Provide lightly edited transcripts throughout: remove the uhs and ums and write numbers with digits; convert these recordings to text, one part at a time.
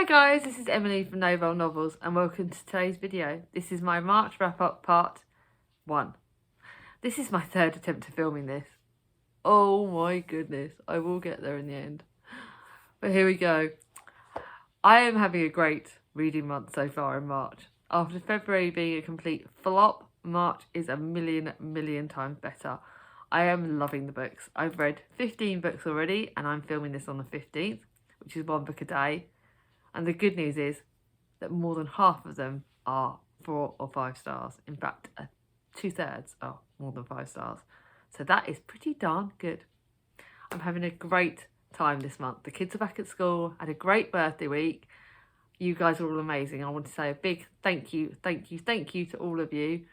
Hi guys, this is Emily from Novel Novels and welcome to today's video. This is my March wrap-up part 1. This is my third attempt at filming this. Oh my goodness, I will get there in the end. But here we go. I am having a great reading month so far in March. After February being a complete flop, March is a million times better. I am loving the books. I've read 15 books already and I'm filming this on the 15th, which is one book a day. And the good news is that more than half of them are 4 or 5 stars. In fact, 2/3 are more than 5 stars. So that is pretty darn good. I'm having a great time this month. The kids are back at school. I had a great birthday week. You guys are all amazing. I want to say a big thank you to all of you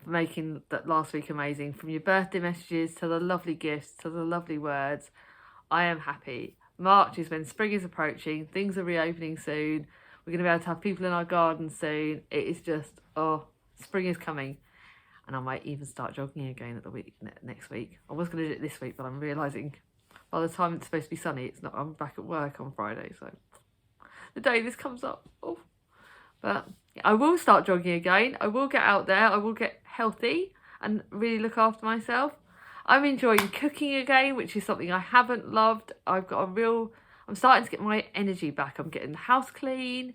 for making that last week amazing. From your birthday messages to the lovely gifts to the lovely words. I am happy. March is when spring is approaching, things are reopening soon, we're going to be able to have people in our garden soon. It is just, oh, spring is coming. And I might even start jogging again at the next week. I was going to do it this week, but I'm realising by the time it's supposed to be sunny, it's not. I'm back at work on Friday, so the day this comes up. Oh. But yeah, I will start jogging again. I will get out there. I will get healthy and really look after myself. I'm enjoying cooking again, which is something I haven't loved. I'm starting to get my energy back. I'm getting the house clean.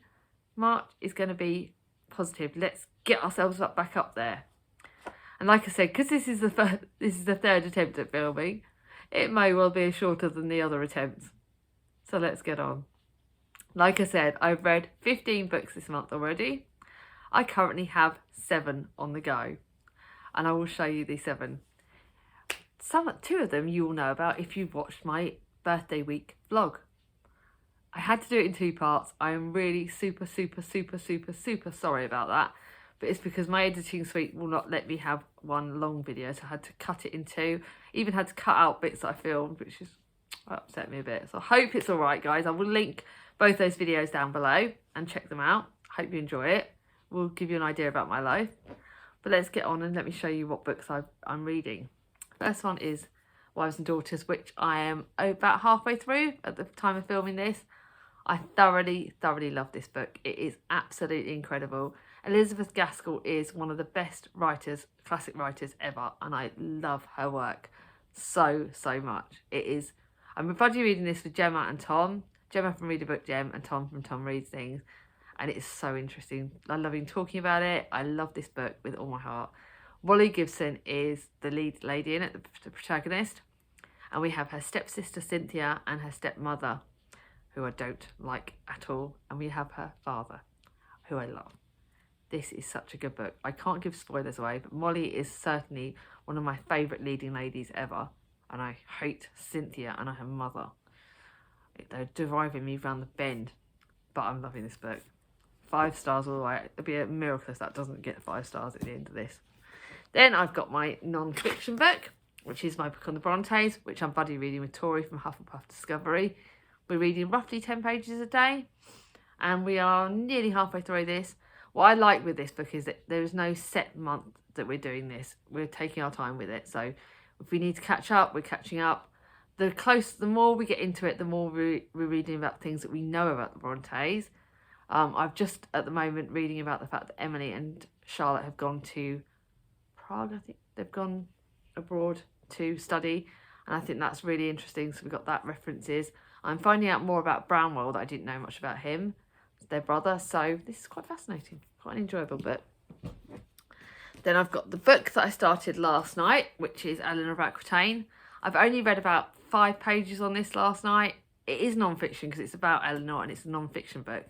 March is going to be positive. Let's get ourselves back up there. And like I said, because this is the third attempt at filming, it may well be shorter than the other attempts. So let's get on. Like I said, I've read 15 books this month already. I currently have 7 on the go. And I will show you these 7. 2 of them you will know about if you've watched my birthday week vlog. I had to do it in 2 parts. I am really super sorry about that. But it's because my editing suite will not let me have one long video. So I had to cut it in 2. Even had to cut out bits that I filmed, which is upset me a bit. So I hope it's alright, guys. I will link both those videos down below and check them out. Hope you enjoy it. We'll give you an idea about my life. But let's get on and let me show you what books I'm reading. First one is Wives and Daughters, which I am about halfway through at the time of filming this. I thoroughly love this book. It is absolutely incredible. Elizabeth Gaskell is one of the best writers, classic writers ever, and I love her work so much. It is. I'm buddy reading this with Gemma and Tom. Gemma from Read a Book Gem and Tom from Tom Reads Things, and it is so interesting. I love talking about it. I love this book with all my heart. Wally Gibson is the lead lady in it, the protagonist. And we have her stepsister Cynthia and her stepmother, who I don't like at all. And we have her father, who I love. This is such a good book. I can't give spoilers away, but Molly is certainly one of my favourite leading ladies ever. And I hate Cynthia and her mother. They're driving me round the bend. But I'm loving this book. 5 stars all the way. It'd be a miracle if that doesn't get 5 stars at the end of this. Then I've got my non-fiction book, which is my book on the Brontes, which I'm buddy reading with Tori from Hufflepuff Discovery. We're reading roughly 10 pages a day, and we are nearly halfway through this. What I like with this book is that there is no set month that we're doing this. We're taking our time with it. So if we need to catch up, we're catching up. The more we get into it, the more we're reading about things that we know about the Brontes. I've just at the moment reading about the fact that Emily and Charlotte have gone to Prague. I think they've gone abroad to study, and I think that's really interesting. So we've got that references. I'm finding out more about Brownwell that I didn't know much about him, their brother. So this is quite fascinating, quite an enjoyable book. Then I've got the book that I started last night, which is Eleanor Racquetine. I've only read about 5 pages on this last night. It is non-fiction because it's about Eleanor and it's a non-fiction book.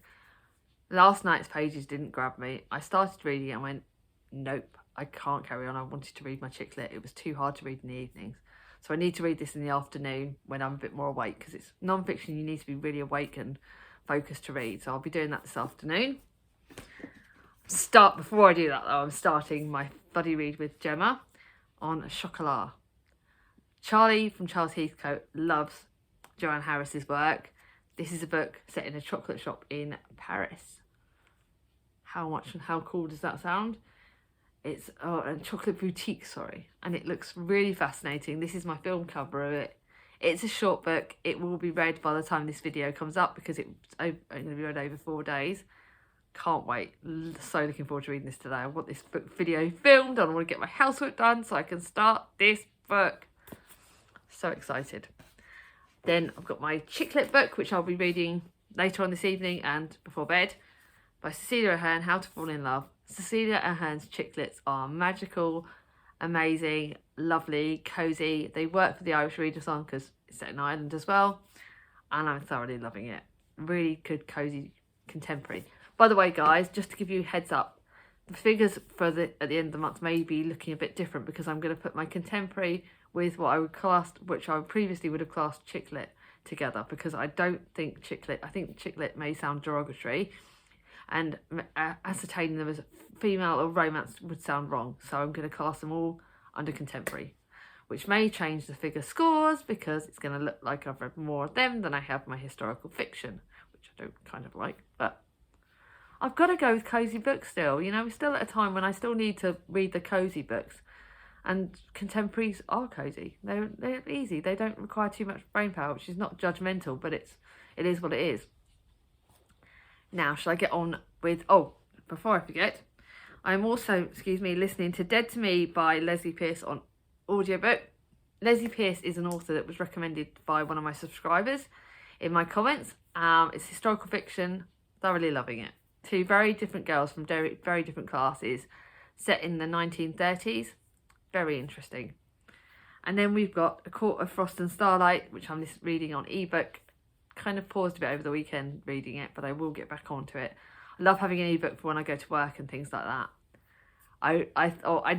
Last night's pages didn't grab me. I started reading it and went, nope, I can't carry on. I wanted to read my chick lit. It was too hard to read in the evenings. So I need to read this in the afternoon when I'm a bit more awake, because it's non-fiction. You need to be really awake and focused to read. So I'll be doing that this afternoon. Before I do that though, I'm starting my buddy read with Gemma on Chocolat. Charlie from Charles Heathcote loves Joanne Harris's work. This is a book set in a chocolate shop in Paris. How cool does that sound? It's a chocolate boutique, sorry. And it looks really fascinating. This is my film cover of it. It's a short book. It will be read by the time this video comes up because it's only going to be read over 4 days. Can't wait. So looking forward to reading this today. I want this book video filmed. I want to get my housework done so I can start this book. So excited. Then I've got my chicklet book, which I'll be reading later on this evening and before bed, by Cecilia Ahern, How to Fall in Love. Cecilia Ahern's chicklets are magical, amazing, lovely, cosy. They work for the Irish Readathon because it's set in Ireland as well, and I'm thoroughly loving it. Really good, cosy, contemporary. By the way, guys, just to give you a heads up, the figures for at the end of the month may be looking a bit different because I'm going to put my contemporary with what I would class, which I previously would have classed chicklet, together, because I don't think chicklet, I think chicklet may sound derogatory, and ascertaining them as female or romance would sound wrong. So I'm going to class them all under contemporary, which may change the figure scores because it's going to look like I've read more of them than I have my historical fiction, which I don't kind of like, but I've got to go with cosy books still. You know, we're still at a time when I still need to read the cosy books, and contemporaries are cosy. They're easy. They don't require too much brain power, which is not judgmental, but it is what it is. Now, shall I get on with... Oh, before I forget, I'm also, listening to Dead to Me by Leslie Pierce on audiobook. Leslie Pierce is an author that was recommended by one of my subscribers in my comments. It's historical fiction, thoroughly loving it. 2 very different girls from very different classes, set in the 1930s. Very interesting. And then we've got A Court of Frost and Starlight, which I'm reading on ebook. Kind of paused a bit over the weekend reading it, but I will get back onto it. I love having an ebook for when I go to work and things like that. I thought I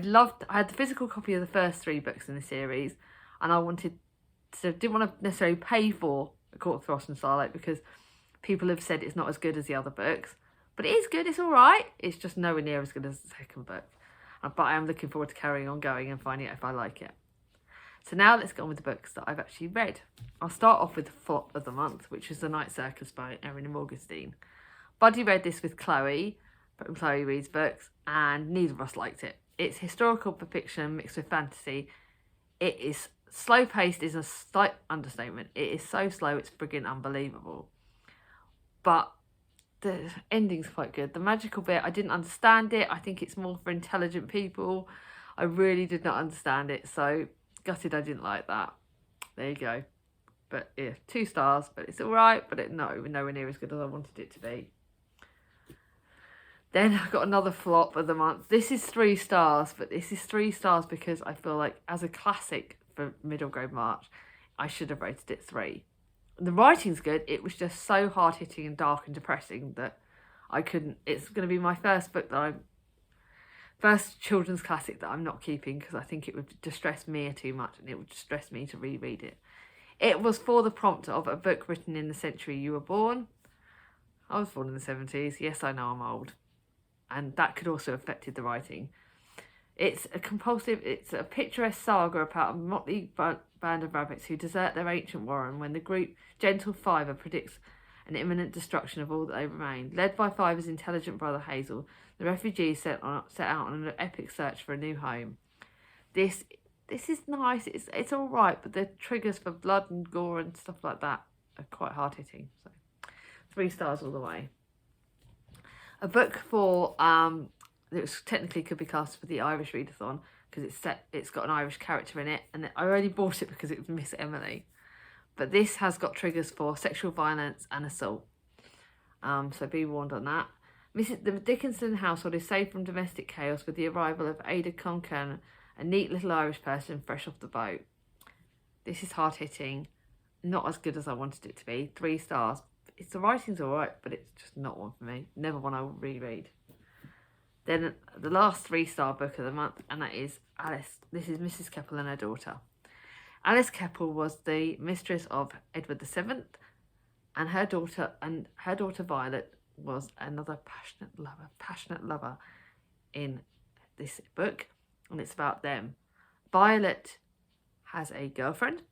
had the physical copy of the first 3 books in the series, and I didn't want to necessarily pay for A Court of Frost and Starlight because people have said it's not as good as the other books. But it is good, it's all right. It's just nowhere near as good as the second book. But I am looking forward to carrying on going and finding out if I like it. So now let's get on with the books that I've actually read. I'll start off with the flop of the month, which is The Night Circus by Eleanor Racquetine. Buddy read this with Chloe, from Chloe Reads Books, and neither of us liked it. It's historical fiction mixed with fantasy. It is slow-paced, is a slight understatement. It is so slow, it's friggin' unbelievable. But the ending's quite good. The magical bit, I didn't understand it. I think it's more for intelligent people. I really did not understand it, so gutted I didn't like that. There you go. But yeah, 2 stars, but it's all right, but nowhere near as good as I wanted it to be. Then I got another flop of the month. This is 3 stars, but this is 3 stars because I feel like as a classic for middle grade March, I should have rated it 3. The writing's good. It was just so hard-hitting and dark and depressing that I couldn't... It's going to be my first book first children's classic that I'm not keeping because I think it would distress Mia too much and it would distress me to reread it. It was for the prompt of a book written in the century you were born. I was born in the 70s. Yes, I know I'm old. And that could also have affected the writing. It's a picturesque saga about a motley band of rabbits who desert their ancient warren when the group Gentle Fiver predicts an imminent destruction of all that they remain. Led by Fiver's intelligent brother Hazel, the refugees set out on an epic search for a new home. This is nice. It's all right, but the triggers for blood and gore and stuff like that are quite hard hitting. So 3 stars all the way. A book for that technically could be cast for the Irish Readathon because it's got an Irish character in it, and I only bought it because it was Miss Emily. But this has got triggers for sexual violence and assault. So be warned on that. The Dickinson household is saved from domestic chaos with the arrival of Ada Concan, a neat little Irish person fresh off the boat. This is hard-hitting, not as good as I wanted it to be. 3 stars. The writing's all right, but it's just not one for me. Never one I will reread. Then the last 3-star book of the month, and that is Alice. This is Mrs. Keppel and her daughter. Alice Keppel was the mistress of Edward VII, and her daughter Violet was another passionate lover in this book, and it's about them. Violet has a girlfriend.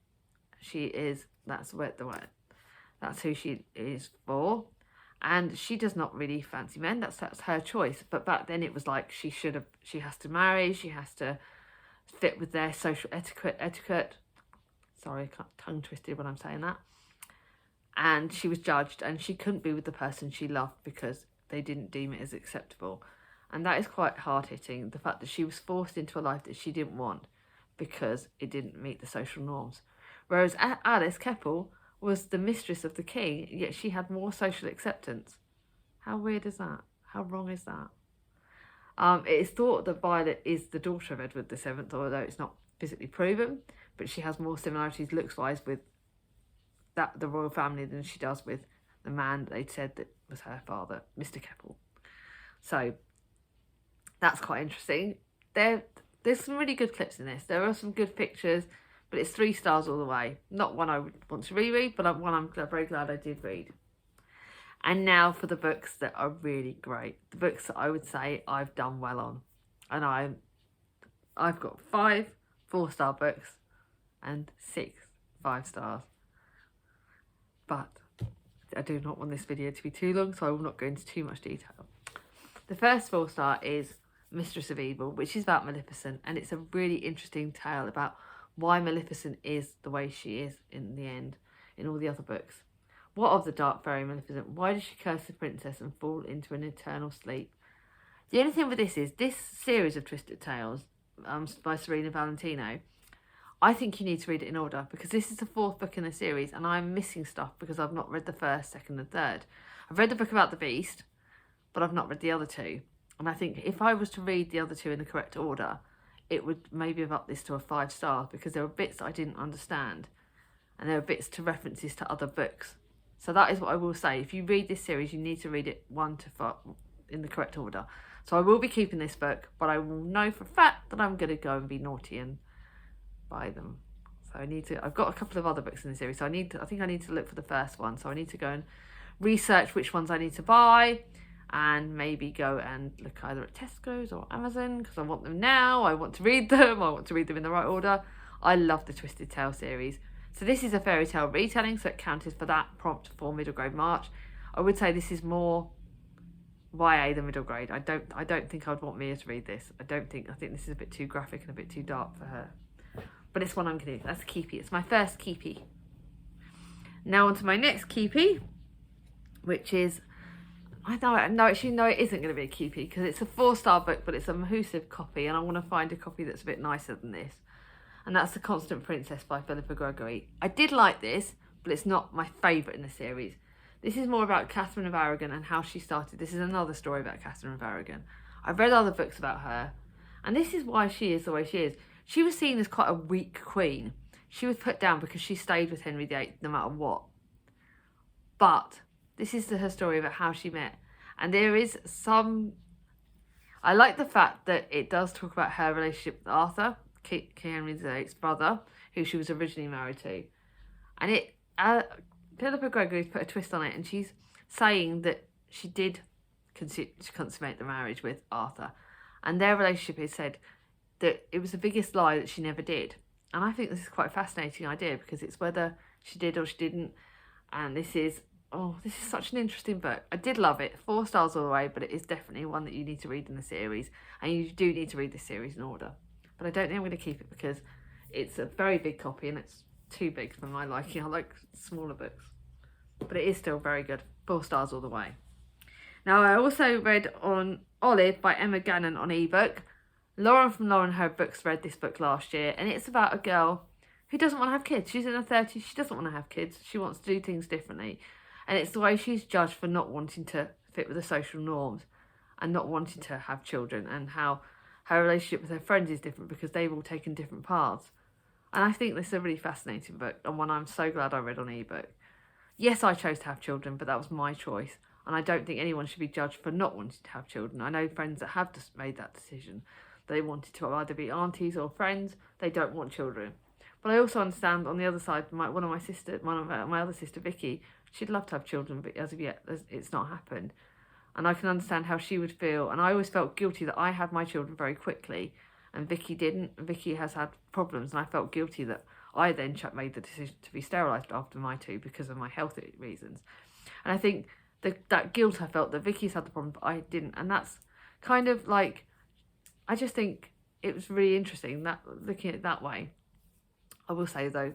That's who she is for, and she does not really fancy men. That's her choice. But back then it was like she has to marry, she has to fit with their social etiquette. Sorry, I can't tongue twisted when I'm saying that. And she was judged, and she couldn't be with the person she loved because they didn't deem it as acceptable. And that is quite hard-hitting, the fact that she was forced into a life that she didn't want because it didn't meet the social norms. Whereas Alice Keppel was the mistress of the king, yet she had more social acceptance. How weird is that? How wrong is that? It is thought that Violet is the daughter of Edward VII, although it's not physically proven, but she has more similarities looks-wise with the royal family than she does with the man that they'd said that was her father, Mr. Keppel. So that's quite interesting. There's some really good clips in this. There are some good pictures, but it's 3 stars all the way. Not one I would want to reread, but one I'm very glad I did read. And now for the books that are really great. The books that I would say I've done well on. And I've got 5 4-star books and 6 5 stars. But I do not want this video to be too long, so I will not go into too much detail. The first 4-star is Mistress of Evil, which is about Maleficent, and it's a really interesting tale about why Maleficent is the way she is in the end in all the other books. What of the dark fairy Maleficent? Why does she curse the princess and fall into an eternal sleep? The only thing with this is, this series of Twisted Tales by Serena Valentino, I think you need to read it in order, because this is the 4th book in the series and I'm missing stuff because I've not read the 1st, 2nd and 3rd. I've read the book about the Beast, but I've not read the other 2. And I think if I was to read the other 2 in the correct order, it would maybe have upped this to a 5 star, because there were bits that I didn't understand and there were bits to references to other books. So that is what I will say. If you read this series, you need to read it 1 to 5 in the correct order. So I will be keeping this book, but I will know for a fact that I'm going to go and be naughty and buy them. So I've got a couple of other books in the series, so I think I need to look for the first one. So I need to go and research which ones I need to buy, and maybe go and look either at Tesco's or Amazon, because I want them now. I want to read them. I want to read them in the right order. I love the Twisted Tale series. So this is a fairy tale retelling, so it counted for that prompt for middle grade March. I would say this is more YA than middle grade. I don't think I'd want Mia to read this. I think this is a bit too graphic and a bit too dark for her. But it's one I'm going to do. That's Keepy. It's my first Keepy. Now on to my next Keepy, which is, actually no, it isn't going to be a Keepy, because it's a 4-star book, but it's a Mahusive copy, and I want to find a copy that's a bit nicer than this. And that's The Constant Princess by Philippa Gregory. I did like this, but it's not my favourite in the series. This is more about Catherine of Aragon and how she started. This is another story about Catherine of Aragon. I've read other books about her, and this is why she is the way she is. She was seen as quite a weak queen. She was put down because she stayed with Henry VIII no matter what. But this is her story about how she met. And there is some... I like the fact that it does talk about her relationship with Arthur, King Henry VIII's brother, who she was originally married to. And Philippa Gregory's put a twist on it, and she's saying that she did consummate the marriage with Arthur. And their relationship is said that it was the biggest lie that she never did. And I think this is quite a fascinating idea, because it's whether she did or she didn't. And this is such an interesting book. I did love it. 4 stars all the way, but it is definitely one that you need to read in the series. And you do need to read this series in order. But I don't think I'm going to keep it, because it's a very big copy and it's too big for my liking. I like smaller books. But it is still very good. 4 stars all the way. Now, I also read on Olive by Emma Gannon on ebook. Lauren from Lauren Her Books read this book last year, and it's about a girl who doesn't want to have kids. She's in her 30s, she doesn't want to have kids, she wants to do things differently. And it's the way she's judged for not wanting to fit with the social norms and not wanting to have children, and how her relationship with her friends is different because they've all taken different paths. And I think this is a really fascinating book, and one I'm so glad I read on ebook. Yes, I chose to have children, but that was my choice. And I don't think anyone should be judged for not wanting to have children. I know friends that have just made that decision. They wanted to either be aunties or friends. They don't want children. But I also understand on the other side, my other sister, Vicky, she'd love to have children, but as of yet, it's not happened. And I can understand how she would feel. And I always felt guilty that I had my children very quickly and Vicky didn't. Vicky has had problems, and I felt guilty that I then made the decision to be sterilised after my 2 because of my health reasons. And I think that guilt I felt that Vicky's had the problem, but I didn't. And that's kind of like, I just think it was really interesting that looking at it that way. I will say though,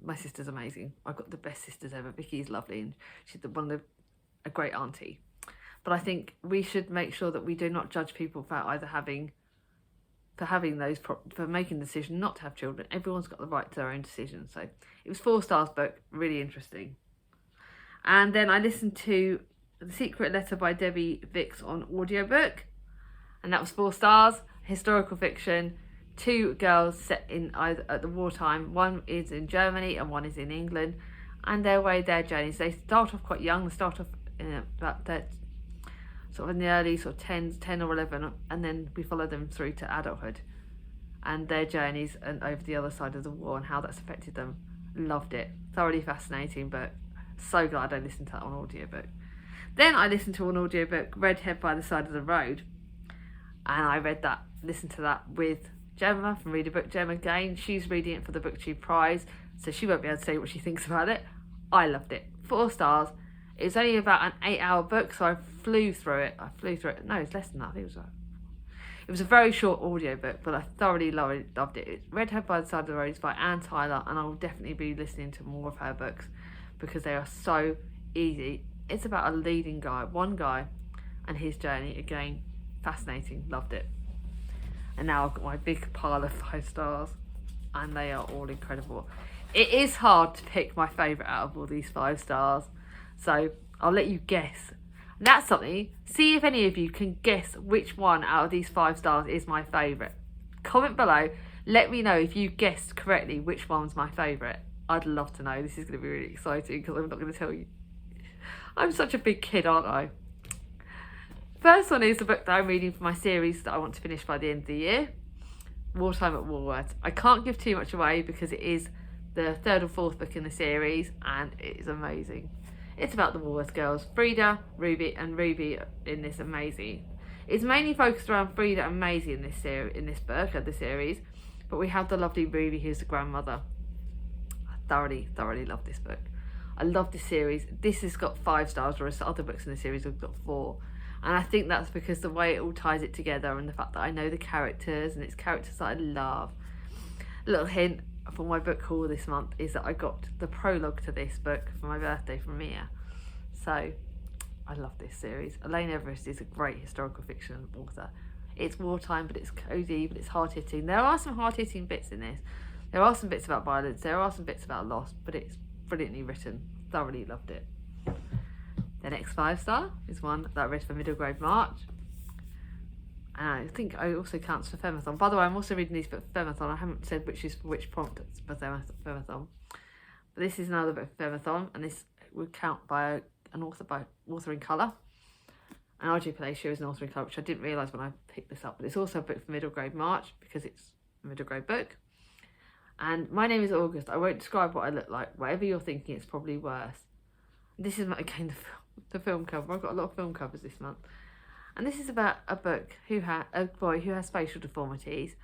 my sister's amazing. I've got the best sisters ever. Vicky's lovely, and she's a great auntie. But I think we should make sure that we do not judge people for either for making the decision not to have children. Everyone's got the right to their own decision. So it was 4 stars book, really interesting. And then I listened to The Secret Letter by Debbie Vicks on audiobook, and that was 4 stars. Historical fiction, 2 girls set in either at the wartime. One is in Germany and one is in England, and their journeys. They start off quite young. They start off in about sort of in the early sort of 10 or 11, and then we follow them through to adulthood and their journeys and over the other side of the war and how that's affected them. Loved it. Thoroughly fascinating book. So glad I listened to that on audiobook. Then I listened to an audiobook, Redhead by the Side of the Road, and I listened to that with Gemma from Read a Book. Gemma again, she's reading it for the BookTube Prize, so she won't be able to say what she thinks about it. I loved it. 4 stars. It was only about an 8-hour book, so I flew through it. No, it's less than that. I think it was a very short audiobook, but I thoroughly loved it. It's Redhead by the Side of the Road. It's by Anne Tyler, and I will definitely be listening to more of her books because they are so easy. It's about a leading guy, one guy, and his journey. Again, fascinating. Loved it. And now I've got my big pile of 5 stars, and they are all incredible. It is hard to pick my favourite out of all these 5 stars, so I'll let you guess. And that's something. See if any of you can guess which one out of these 5 stars is my favourite. Comment below. Let me know if you guessed correctly which one's my favourite. I'd love to know. This is going to be really exciting because I'm not going to tell you. I'm such a big kid, aren't I? First one is the book that I'm reading for my series that I want to finish by the end of the year. Wartime at Warwick. I can't give too much away because it is the 3rd or 4th book in the series, and it is amazing. It's about the Warwick girls, Frida, Ruby, and Ruby in this amazing. It's mainly focused around Frida and Maisie in this book of the series, but we have the lovely Ruby who's the grandmother. I thoroughly love this book. I love this series. This has got 5 stars, whereas the other books in the series have got 4. And I think that's because the way it all ties it together and the fact that I know the characters and it's characters that I love. A little hint for my book haul this month is that I got the prologue to this book for my birthday from Mia. So I love this series. Elaine Everest is a great historical fiction author. It's wartime, but it's cosy, but it's hard-hitting. There are some hard-hitting bits in this. There are some bits about violence. There are some bits about loss, but it's brilliantly written. Thoroughly loved it. The next 5 star is one that I read for middle grade March. And I think I also counts for Femathon. By the way, I'm also reading these books for Femathon. I haven't said which prompt for Femathon. But this is another book for Femathon, and this would count by an author in colour. And RJ Palacio is an author in colour, which I didn't realise when I picked this up. But it's also a book for middle grade March because it's a middle grade book. And my name is August. I won't describe what I look like. Whatever you're thinking, it's probably worse. This is again the film cover. I've got a lot of film covers this month. And this is about a boy who has facial deformities,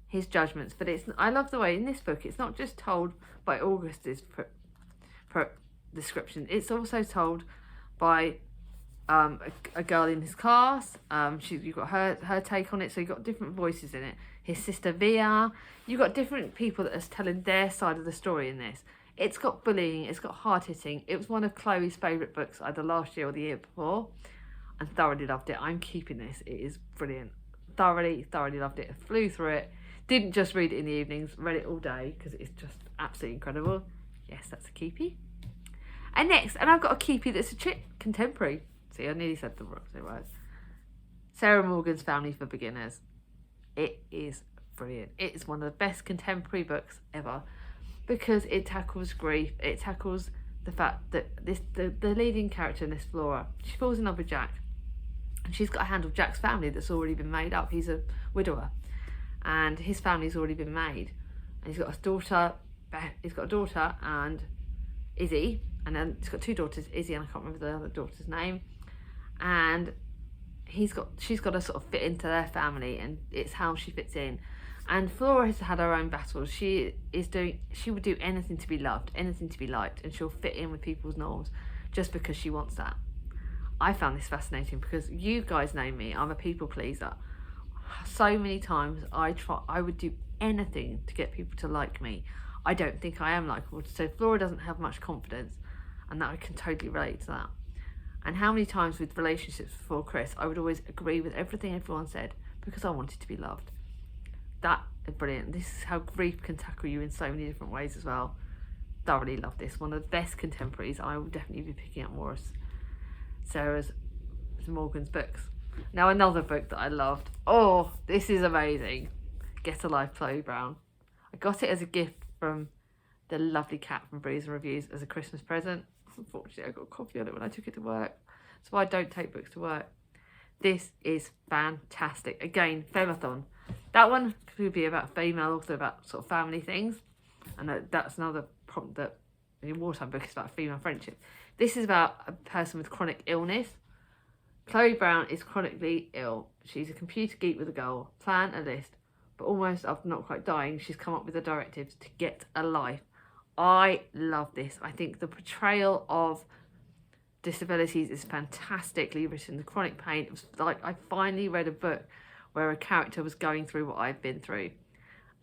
his judgments. But I love the way in this book it's not just told by August's description. It's also told by a girl in his class. You've got her take on it. So you've got different voices in it. His sister Via. You've got different people that are telling their side of the story in this. It's got bullying. It's got hard-hitting. It was one of Chloe's favourite books either last year or the year before. And thoroughly loved it. I'm keeping this. It is brilliant. Thoroughly loved it. I flew through it. Didn't just read it in the evenings. Read it all day because it's just absolutely incredible. Yes, that's a keepie. And next, I've got a keepie that's a chick contemporary. See, I nearly said the wrong words. Sarah Morgan's Family for Beginners. It is brilliant. It's one of the best contemporary books ever because it tackles grief. It tackles the fact that the leading character in this, Flora, she falls in love with Jack. And she's got to handle Jack's family that's already been made up. He's a widower. And his family's already been made. And he's got a daughter and Izzy. And then he's got 2 daughters, Izzy and I can't remember the other daughter's name. And she's got to sort of fit into their family, and it's how she fits in. And Flora has had her own battles. She would do anything to be loved, anything to be liked, and she'll fit in with people's norms just because she wants that. I found this fascinating because you guys know me, I'm a people pleaser. So many times I would do anything to get people to like me. I don't think I am likeable. So Flora doesn't have much confidence, and that I can totally relate to that. And how many times with relationships before Chris, I would always agree with everything everyone said because I wanted to be loved. That is brilliant. This is how grief can tackle you in so many different ways as well. Thoroughly love this. One of the best contemporaries. I will definitely be picking up more of Sarah's Morgan's books. Now another book that I loved. Oh, this is amazing. Get a Life, Chloe Brown. I got it as a gift from the lovely cat from Breeze and Reviews as a Christmas present. Unfortunately, I got a copy of it when I took it to work. That's why I don't take books to work. This is fantastic. Again, Femathon. That one could be about female, also about sort of family things. And that's another prompt that in Wartime book is about female friendship. This is about a person with chronic illness. Chloe Brown is chronically ill. She's a computer geek with a goal. Plan a list. But almost after not quite dying, she's come up with the directives to get a life. I love this. I think the portrayal of disabilities is fantastically written. The chronic pain, it was like I finally read a book where a character was going through what I've been through.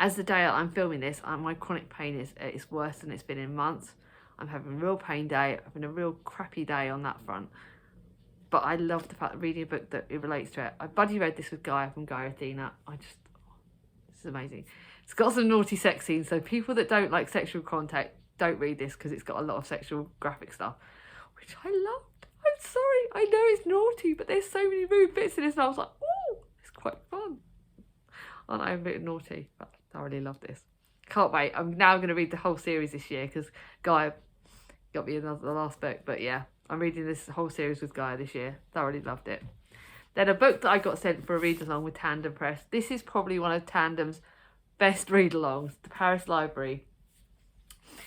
As the day I'm filming this, my chronic pain is worse than it's been in months. I'm having a real pain day. I'm having a real crappy day on that front. But I love the fact that reading a book that it relates to it. I buddy read this with Guy from Guy Athena. This is amazing. It's got some naughty sex scenes, so people that don't like sexual contact, don't read this because it's got a lot of sexual graphic stuff, which I loved. I'm sorry, I know it's naughty, but there's so many rude bits in this, and I was like, oh, it's quite fun. Aren't I a bit naughty? But I really love this. Can't wait. I'm now going to read the whole series this year because Guy got me the last book. But yeah, I'm reading this whole series with Guy this year. Thoroughly loved it. Then a book that I got sent for a read-along with Tandem Press. This is probably one of Tandem's best read-alongs, The Paris Library.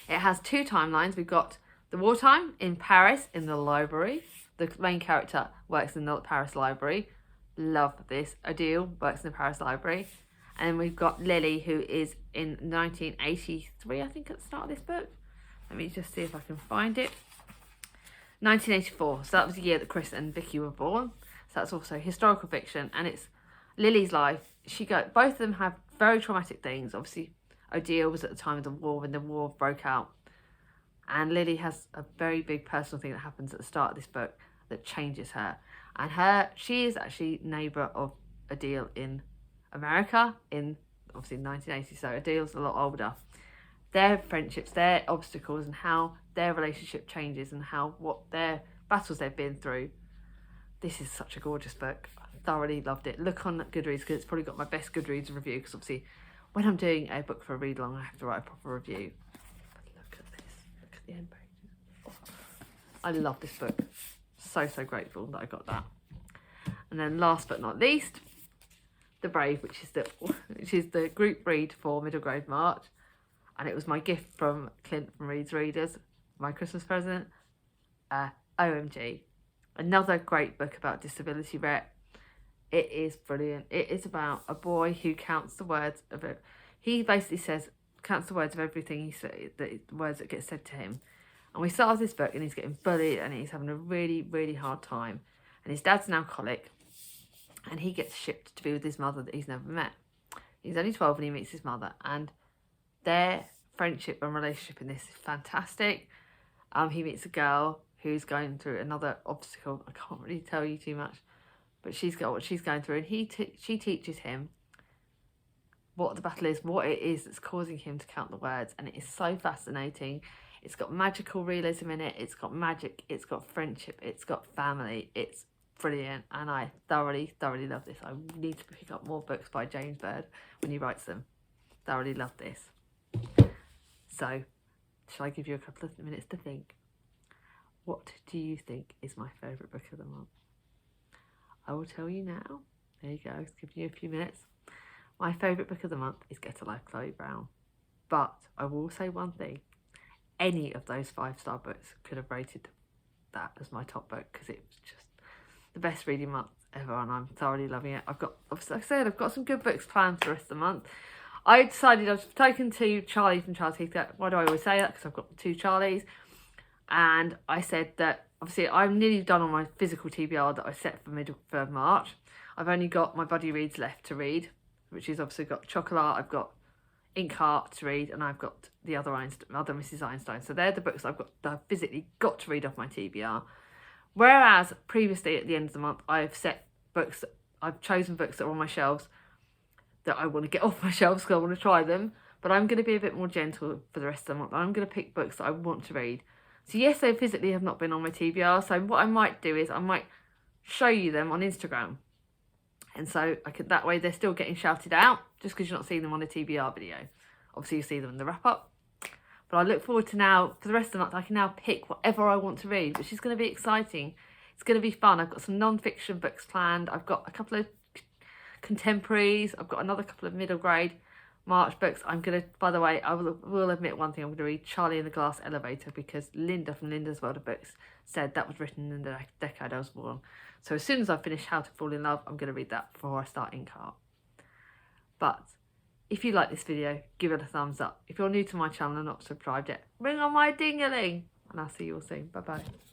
It has two timelines. We've got the wartime in Paris in the library. The main character works in the Paris Library. Love this. Adele works in the Paris Library. And then we've got Lily, who is in 1983, I think, at the start of this book. Let me just see if I can find it. 1984. So that was the year that Chris and Vicky were born. So that's also historical fiction. And it's Lily's life. Both of them have very traumatic things. Obviously, Odile was at the time of the war when the war broke out. And Lily has a very big personal thing that happens at the start of this book that changes her. And she is actually neighbour of Odile in America in obviously 1980, so Adile's a lot older. Their friendships, their obstacles, and how their relationship changes, and what their battles they've been through. This is such a gorgeous book. I thoroughly loved it. Look on Goodreads because it's probably got my best Goodreads review, because obviously when I'm doing a book for a read along I have to write a proper review. But look at this. Look at the end pages. Oh, I love this book. So grateful that I got that. And then last but not least, The Brave, which is the group read for middle grade March, and it was my gift from Clint from Reads Readers, my Christmas present. OMG, another great book about disability rep. It is brilliant. It is about a boy who counts the words of it. He basically counts the words of everything he said, the words that get said to him. And we start with this book, and he's getting bullied, and he's having a really hard time. And his dad's an alcoholic. And he gets shipped to be with his mother that he's never met. He's only 12 when he meets his mother. And their friendship and relationship in this is fantastic. He meets a girl who's going through another obstacle. I can't really tell you too much. But she's got what she's going through. And she teaches him what the battle is, what it is that's causing him to count the words. And it is so fascinating. It's got magical realism in it. It's got magic. It's got friendship. It's got family. It's brilliant, and I thoroughly love this. I need to pick up more books by James Bird when he writes them. Thoroughly love this. So, shall I give you a couple of minutes to think? What do you think is my favourite book of the month? I will tell you now. There you go, it's giving you a few minutes. My favourite book of the month is Get a Life, Chloe Brown. But I will say one thing. Any of those 5-star books could have rated that as my top book, because it was just the best reading month ever, and I'm thoroughly loving it. Like I said, I've got some good books planned for the rest of the month. I decided I was taken to Charlie from Charles Heath. Why do I always say that? Because I've got 2 Charlies. And I said that, obviously, I'm nearly done on my physical TBR that I set for March. I've only got my buddy reads left to read, which is obviously got Chocolat, I've got Inkheart to read, and I've got the other Mrs. Einstein. So they're the books I've physically got to read off my TBR. Whereas previously at the end of the month, I've chosen books that are on my shelves that I want to get off my shelves because I want to try them. But I'm going to be a bit more gentle for the rest of the month. I'm going to pick books that I want to read. So yes, they physically have not been on my TBR. So what I might do is I might show you them on Instagram. And so that way they're still getting shouted out just because you're not seeing them on a TBR video. Obviously you see them in the wrap up. But I look forward to now, for the rest of the month, I can now pick whatever I want to read, which is going to be exciting. It's going to be fun. I've got some non-fiction books planned. I've got a couple of contemporaries. I've got another couple of middle grade March books. I'm going to, by the way, I will admit one thing. I'm going to read Charlie and the Glass Elevator because Linda from Linda's World of Books said that was written in the decade I was born. So as soon as I finish How to Fall in Love, I'm going to read that before I start Inkheart. But if you like this video, give it a thumbs up. If you're new to my channel and not subscribed yet, ring on my ding-a-ling. And I'll see you all soon. Bye-bye.